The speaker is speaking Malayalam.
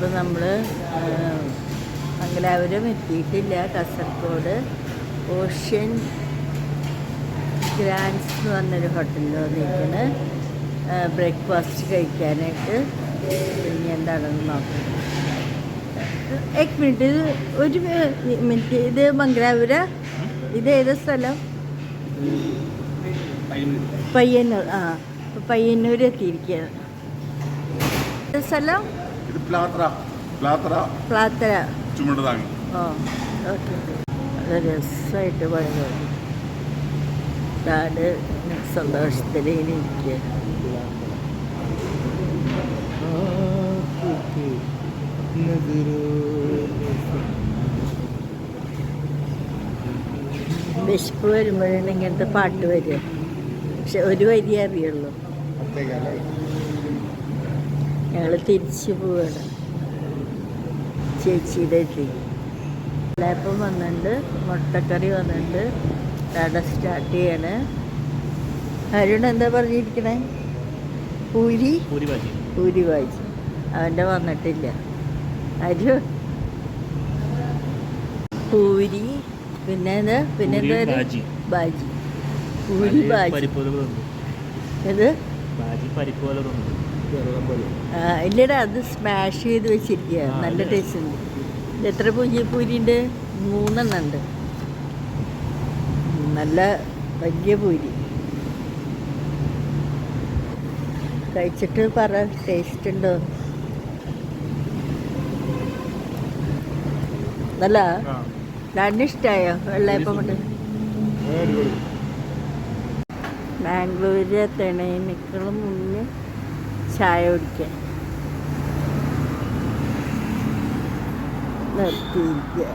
അപ്പോൾ നമ്മൾ മംഗലാപുരം എത്തിയിട്ടില്ല. കാസർഗോഡ് ഓഷ്യൻ ഗ്രാൻഡ്സ് എന്ന് പറഞ്ഞൊരു ഹോട്ടലിൽ വന്നിരിക്കുന്നത് ബ്രേക്ക്ഫാസ്റ്റ് കഴിക്കാനായിട്ട്. ഇനി എന്താണെന്ന് നോക്കാം. एक मिनट ഒരു മിനിറ്റ്. ഇത് മംഗലാപുര, ഇത് ഏത് സ്ഥലം? പയ്യന്നൂർ. ആ, പയ്യന്നൂർ എത്തിയിരിക്കുകയാണ്. സ്ഥലം പ്ലാത്തറ. ഓ, ഓക്കെ. വളരെ രസമായിട്ട് പണിത് നാട് സന്തോഷത്തിൽ ഇരിക്കുക. വിശപ്പ് വരുമ്പോഴാണ് ഇങ്ങനത്തെ പാട്ട് വരിക. പക്ഷെ ഒരു വരി അറിയുള്ളൂ. ഞങ്ങൾ തിരിച്ചു പോവാണ്. ചേച്ചിയുടെ എത്തി. ലാപ്പം വന്നിട്ടുണ്ട്, മുട്ടക്കറി വന്നിട്ടുണ്ട്. കട സ്റ്റാർട്ട് ചെയ്യാണ്. അരുൺ എന്താ പറഞ്ഞിരിക്കണേ? പൂരി ഭാജി. അവൻ്റെ വന്നിട്ടില്ല. അരു പൂരി, പിന്നെ എന്താ ബാജി. പൂരി ബാജി. ഇത് ഇല്ലടാ, അത് സ്മാഷ് ചെയ്ത് വെച്ചിരിക്കുക. നല്ല ടേസ്റ്റ് ഉണ്ട്. ഇത് എത്ര പൂരി ഉണ്ട്? 3 ഉണ്ട്. നല്ല വലിയ പൂരി. കഴിച്ചിട്ട് പറ, ടേസ്റ്റ് ഉണ്ടോ? നല്ല ഇഷ്ടമായോ വെള്ളയപ്പം കൊണ്ട്? ബാംഗ്ലൂര് എത്തണേനേക്കാളും മുന്നേ ചായ കുടിക്കാൻ നിർത്തിയിരിക്കുക.